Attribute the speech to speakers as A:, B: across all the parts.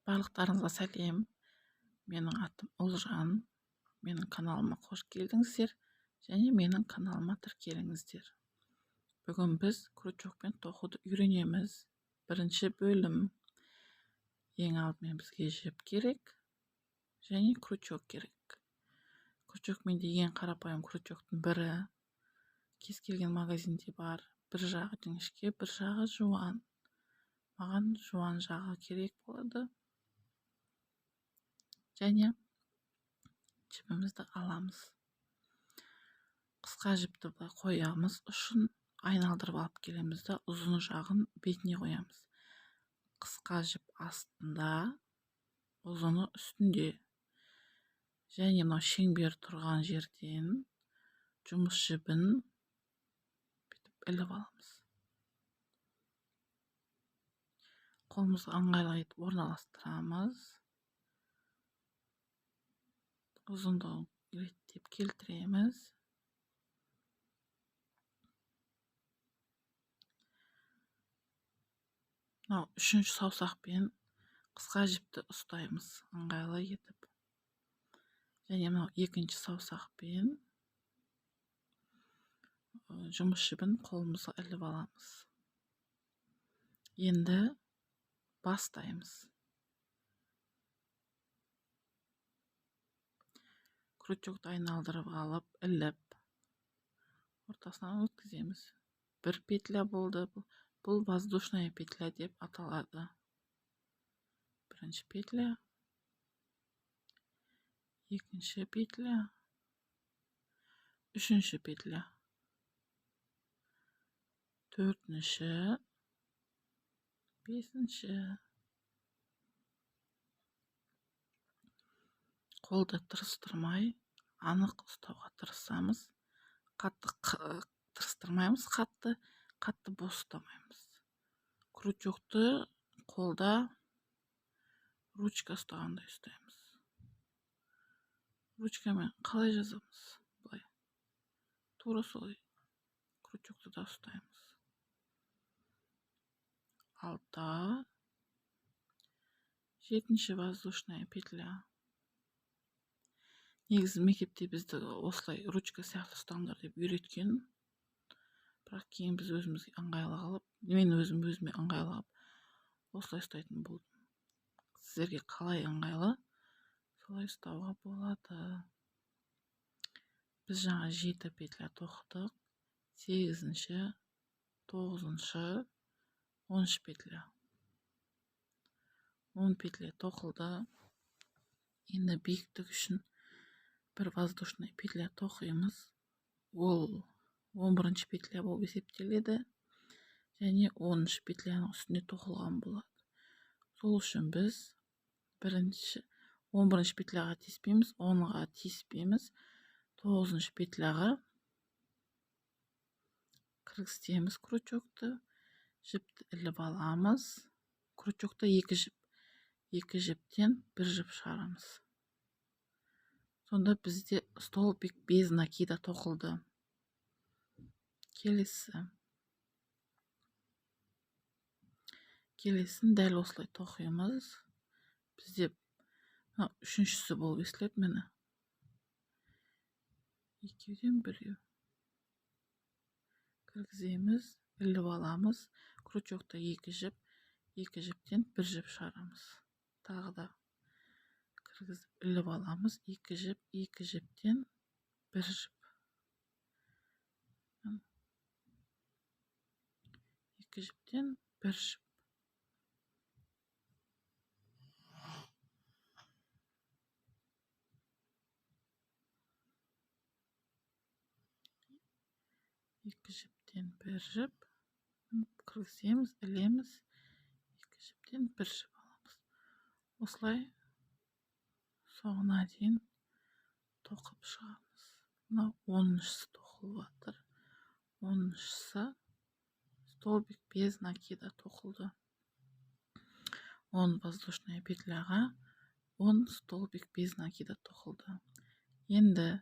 A: Барлықтарыңызға сәлем. Менің атым Олжан. Менің каналыма қош келдіңіздер және менің каналыма тіркеліңіздер. Бүгін біз крючокпен тоқуды үйренеміз. Бірінші бөлім. Ең алдымен бізге жіп керек және крючок керек. Крючок менде ең қарапайым крючоктың бірі. Кез келген магазинде бар. Бір жағы жіңішке, бір жағы жуан. Маған жуан жағы керек болады. Және жіпімізді аламыз. Қысқа жіпті былай қоямыз, ұшын айналдырып алып келеміз де ұзын жағын бетіне қоямыз. Қысқа жіп астында, ұзыны үстінде. Және мынау шеңбер тұрған жерден жұмыс жібін іліп аламыз. Қолымызға ыңғайлы етіп орналастырамыз. Ұзындығын реттеп келтіреміз. Мынау үшінші саусақпен қысқа жіпті ұстаймыз, ыңғайлы етіп. Және мынау екінші саусақпен жұмыс жібін қолымызға іліп аламыз. Енді бастаймыз. Крючокты айналдырып алып, іліп, ортасынан өткіземіз. Бір петля болды. Бұл воздушная петля деп аталады. Бірінші петля, екінші петля, үшінші петля, төртінші, бесінші. Қолды тырыстырмай, анық ұстауға тырысамыз. Қатты тырыстырмаймыз, қатты бос ұстамаймыз. Крючокты қолда ручка ұстағандай ұстаймыз. Ручкамен қалай жазамыз? Былай. Тура солай. Крючокты да ұстаймыз. Алта. Жетінші воздушная петля. Негізі мектепте бізді осылай ручка сияқты ұстаңдар деп үйреткен. Бірақ кейін біз өзімізге ыңғайлы қылып, мен өзіме ыңғайлы қылып, осылай ұстайтын болдым. Сіздерге қалай ыңғайлы, солай ұстауға болады. Біз жаңа 7 петля тоқтық. 8-ші, 9-шы, 10 петля. 10 петля тоқылды. Енді биіктік үшін бір воздушный петля тоқимыз. Ол 11-ші петля болып есептеледі. Және 10-ші петляның үстіне тоқылған болады. Сол үшін біз 11-ші петляға тиіспейміз, 10-ға тиіспейміз. 9-ші петляға кіргіземіз крючокты. Жіпті іліп аламыз. Крючокта 2 жіп. 2 жіптен 1 жіп шығарамыз. Сонда бізде столбик без накида тоқылды. Келесін дәл осылай тоқимыз. Бізде үшіншісі болып есіледі мені. Екеуден біреу. Кіргіземіз, іліп аламыз. Крючокта 2 жіп. 2 жіптен 1 жіп шығарамыз. Тағы да кіргізіп іліп аламыз. 2 жіп, 2 жіптен 1 жіп. 2 жіптен 1 жіп. Екі жіптен 1 жіп. Кіргіземіз, ілеміз. 2 жіптен 1 жіп аламыз. Осылай соңына дейін тоқып шығамыз. Мынау 10-шысы тоқылып жатыр. 10-шысы столбик без накида тоқылды. 10 воздушная петляға 10 столбик без накида тоқылды. Енді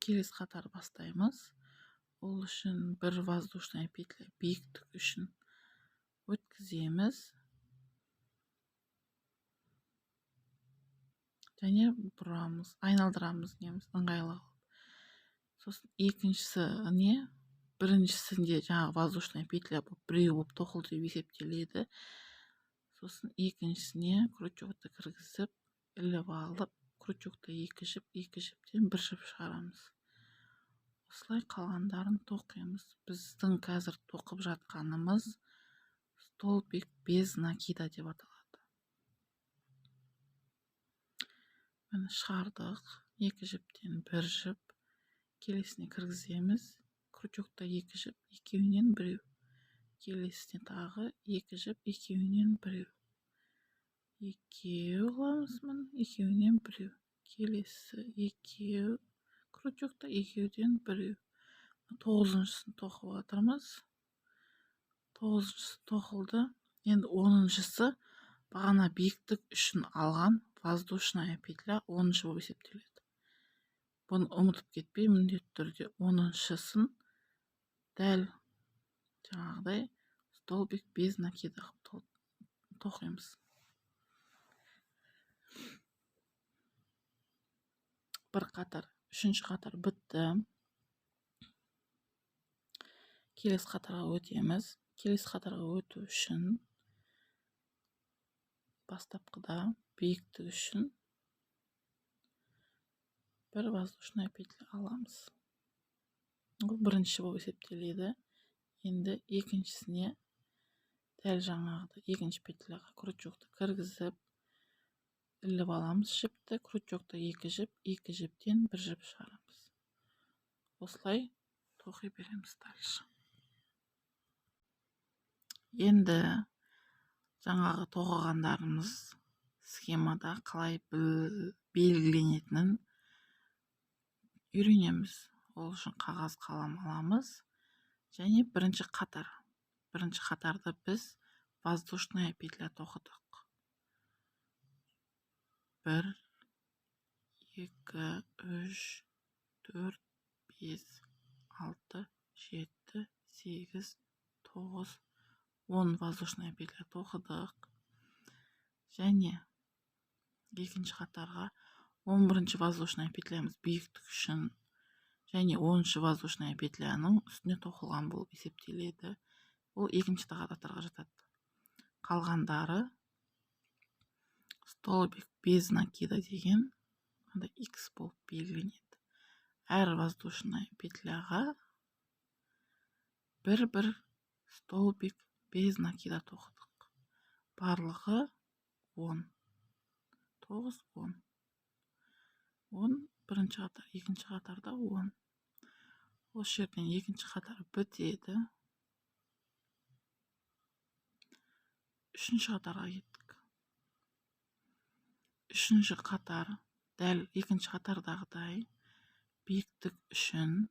A: келесі қатар бастаймыз. Ол үшін бір воздушная петля биіктік үшін өткіземіз. және бұрамыз, айналдырамыз неміз ыңғайлы қылып. Сосын екіншісі біріншісінде жаңағы воздушная петля болып біреу болып тоқылды деп есептеледі. Сосын екіншісіне крючокты кіргізіп іліп алып, крючокта екі жіптен бір жіп шығарамыз. Осылай қалғандарын тоқимыз. Біздің қазір тоқып жатқанымыз столбик без накида деп аталады. Міне шығардық. Екі жіптен бір жіп, келесіне кіргіземіз. Крючокта екі жіп, екеуінен біреу. Келесіне тағы екі жіп, екеуінен біреу. Екеу қыламыз, міне екеуінен біреу. Келесі екеу, крючокта екеуден біреу. 9-шысын тоқып жатырмыз. 9-шысы тоқылды. Енді 10-шысы бағана биіктік үшін алған воздушная петля 10-шы болып есептеледі. Бұны ұмытып кетпей, міндетті түрде 10-шысын дәл жаңағыдай столбик без накида тоқимыз. Бір қатар, үшінші қатар бітті. Келесі қатарға өтеміз. Келесі қатарға өту үшін бастапқыда биіктік үшін бір воздушная петля аламыз. Бұл бірінші болып есептеледі. Енді екіншісіне дәл жаңағыдай екінші петляға крючокты кіргізіп іліп аламыз жіпті. Крючокта екі жіптен бір жіп шығарамыз. Осылай тоқи береміз дальше. Енді жаңағы тоқығандарымыз схемада қалай белгіленетінін үйренеміз. Ол үшін қағаз қалам аламыз және бірінші қатарды біз воздушная петля тоқыдық. 1, 2, 3, 4, 5, 6, 7, 8, 9, 10 воздушная петля тоқыдық. Және екінші қатарға 11-ші воздушная петлямыз биіктік үшін және 10-шы воздушная петляның үстіне тоқылған болып есептеледі. Ол екінші қатарға жатады. Қалғандары столбик без накида деген X болып белгіленеді. Әр воздушная петляға бір столбик без накида тоқыдық. Барлығы 10. 9, 10. 10 бірінші қатар, екінші қатарда 10. Осы жерден екінші қатар бітеді. Үшінші қатарға кеттік. Үшінші қатар дәл екінші қатардағыдай биіктік үшін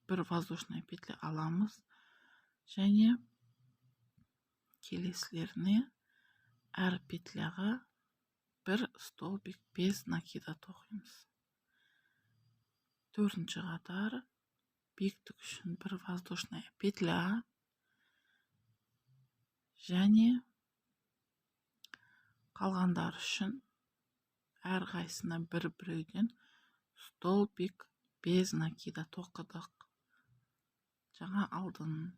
A: бір воздушная петля аламыз және келесілеріне әр петляға бір столбик без накида тоқимыз. Төртінші қатар биіктік үшін бір воздушная петля және қалғандар үшін әр қайсына біреуден столбик без накида тоқыдық. Жаңа алдын.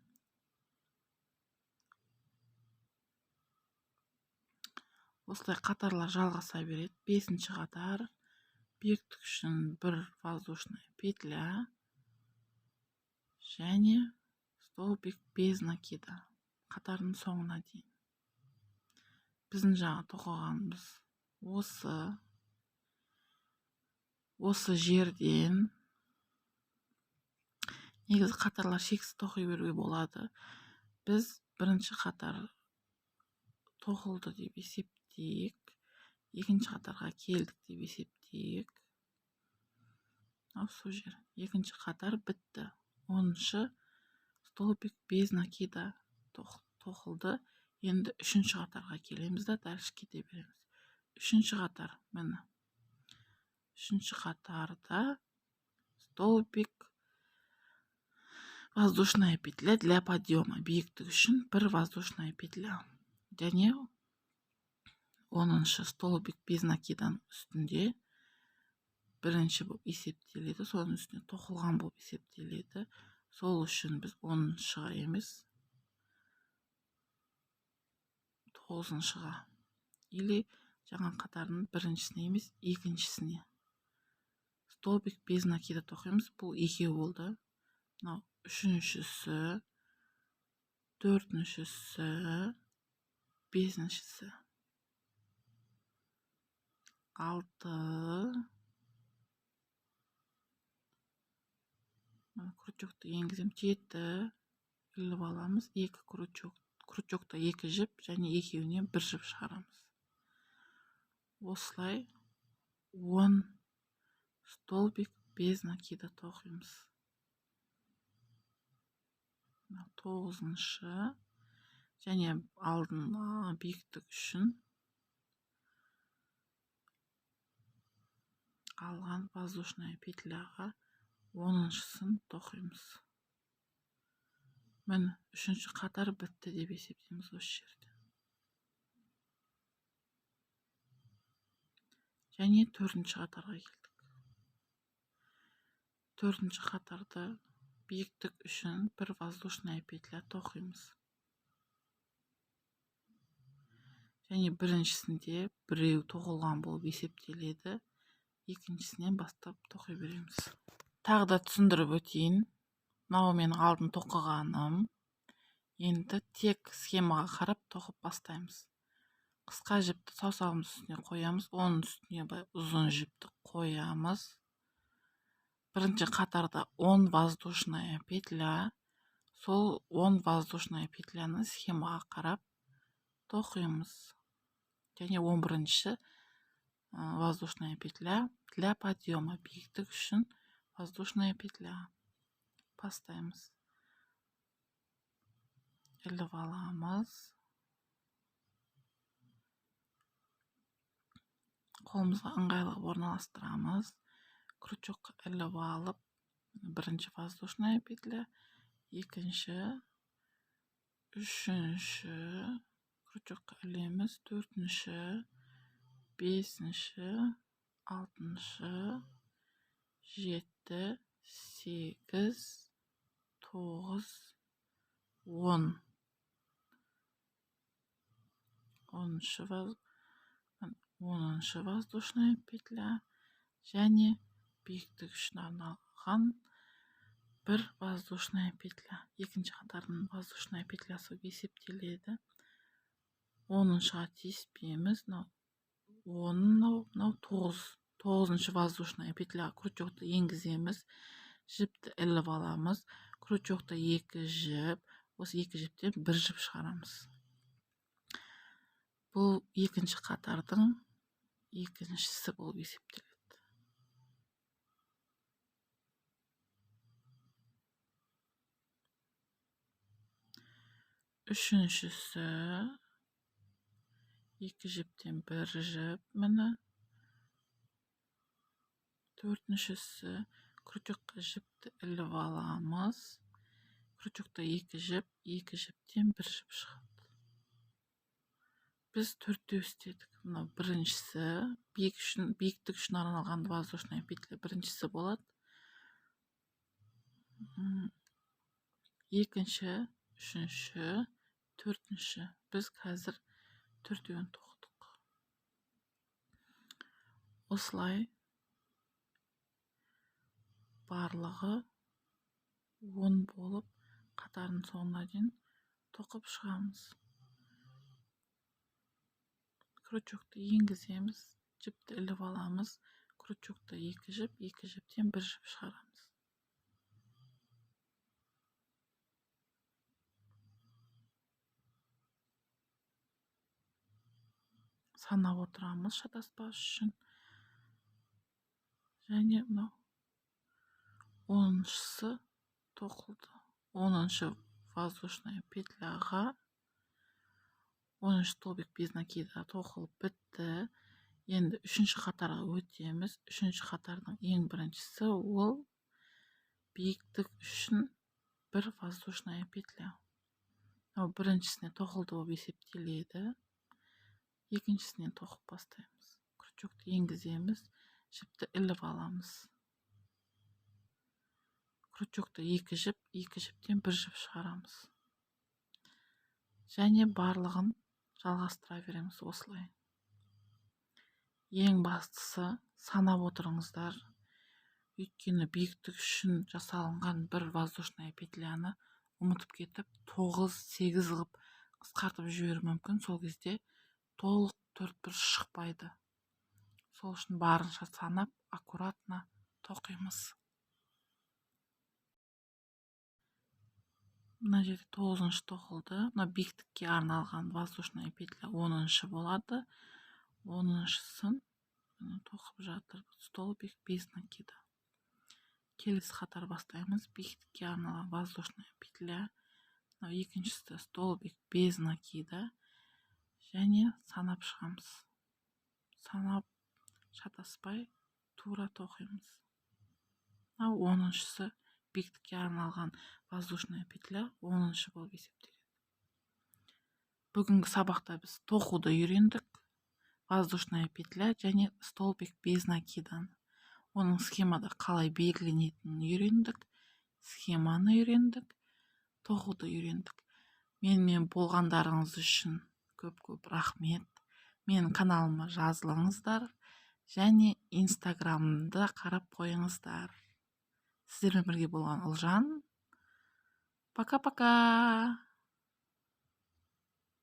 A: Осылай қатарлар жалғаса береді. 5-ші қатар биіктік үшін бір воздушная петля және столбик без накида қатардың соңына дейін. Біздің жаңа тоқығанымыз осы жерден негізі қатарлар шексіз тоқи беруге болады. Біз бірінші қатар тоқылды деп есептейік. Екінші қатарға келдік деп есептейік. Осы жер. Екінші қатар бітті. 10-шы столбик без накида тоқылды. Енді үшінші қатарға келеміз да дальше кете береміз. Үшінші қатар, міне. Үшінші қатарда столбик воздушная петля для подъема. Биіктік үшін бір воздушная петля. Және 10-шы столбик без накиданың үстінде бірінші болып есептеледі, соның үстіне тоқылған болып есептеледі. Сол үшін біз 10-шыға емес 9-шыға или жаңа қатардың біріншісіне емес екіншісіне столбик без накида тоқимыз. Бұл екеу болды. Мынау үшіншісі, төртіншісі, бесіншісі, 6. Крючокты енгізем, 7 іліп аламыз. 2 крючокта 2 жіп және екеуінен 1 жіп шығарамыз. Осылай 10 столбик без накида тоқимыз. 9-шы және алдына биіктік үшін қалған воздушная петляға 10-шысын тоқимыз. Міне, 3-ші қатар бітті деп есептейміз осы жерде. Және 4-ші қатарға келдік. 4-ші қатарда биіктік үшін бір воздушная петля тоқимыз. Және біріншісінде біреу тоқылған болып есептеледі. Екіншісінен бастап тоқи береміз. Тағы да түсіндіріп өтейін. Мынау менің алдын тоқығаным. Енді тек схемаға қарап тоқып бастаймыз. Қысқа жіпті саусағымыз үстіне қоямыз. Оның үстіне ұзын жіпті қоямыз. Бірінші қатарда 10 воздушная петля. Сол 10 воздушная петляны схемаға қарап тоқимыз. Және 11-ші воздушная петля для подъема. Биіктік үшін воздушная петля. Бастаймыз. Іліп аламыз. Қолымызға ыңғайлы орналастырамыз. Крючокқа іліп алып, бірінші воздушная петля, екінші, үшінші, крючокқа ілеміз, 4-ші, 5-ші, 6-ші, 7, 8, 9, 10. 10-ші воздушная петля және биіктік үшін арналған бір воздушная петля. Екінші қатардың воздушная петлясы есептеледі. 10-шыға тиіспейміз. 9-шы воздушная петля. Крючокты енгіземіз. Жіпті іліп аламыз. Крючокта 2 жіп. Осы 2 жіптен 1 жіп шығарамыз. Бұл екінші қатардың екіншісі болып есептеледі. Үшіншісі 2 жіптен 1 жіп. Міне. 4-шісі крючокқа жіпті іліп аламыз. Крючокта 2 жіп, 2 жіптен 1 жіп шығады. Біз 4-те істедік. Мынау біріншісі, биіктік үшін арналған воздушная петля біріншісі болады. Екінші, үшінші, 4-ші. Біз қазір 4-еуін тоқтық. Осылай барлығы 10 болып қатардың соңына дейін тоқып шығамыз. Крючокты енгіземіз, жіпті іліп аламыз. Крючокта 2 жіп, 2 жіптен 1 жіп шығарамыз. Санап отырамыз шатаспас үшін. Және мынау 10-шысы тоқылды. 10-шы воздушная петляға 10-шы столбик без накида тоқылып бітті. Енді 3-ші қатарға өтеміз. 3-ші қатардың ең біріншісі ол биіктік үшін бір воздушная петля. Біріншісіне тоқылды болып есептеледі. екіншісінен тоқып бастаймыз. Крючокты енгіземіз, жіпті іліп аламыз. Крючокты екі жіптен бір жіп шығарамыз. Және барлығын жалғастыра береміз осылай. Ең бастысы санап отырыңыздар. Өйткені биіктік үшін жасалынған бір воздушная петляны ұмытып кетіп, 9-8 ғып қысқартып жіберу мүмкін. Сол кезде толық төртбұрыш шықпайды. Сол үшін барынша санап, аккуратно тоқимыз. Мына жерде 9-шы тоқылды. Мына биіктікке арналған воздушная петля 10-шы болады. 10-шысын тоқып жатыр. Столбик без накида. Келесі қатар бастаймыз. Биіктікке арналған воздушная петля. Екіншісі столбик без накида. Және санап шығамыз. Санап шатаспай тура тоқимыз. 10-шысы биіктікке арналған воздушная петля 10-шы болып есептеледі. Бүгінгі сабақта біз тоқуды үйрендік. Воздушная петля және столбик без накиданы. Оның схемада қалай белгіленетінін үйрендік. Схеманы үйрендік. Тоқуды үйрендік. Менімен болғандарыңыз үшін көп рахмет. Менің каналыма жазылыңыздар. Және инстаграмда қарап қойыңыздар. Сіздермен бірге болған Ұлжан. Пока-пока.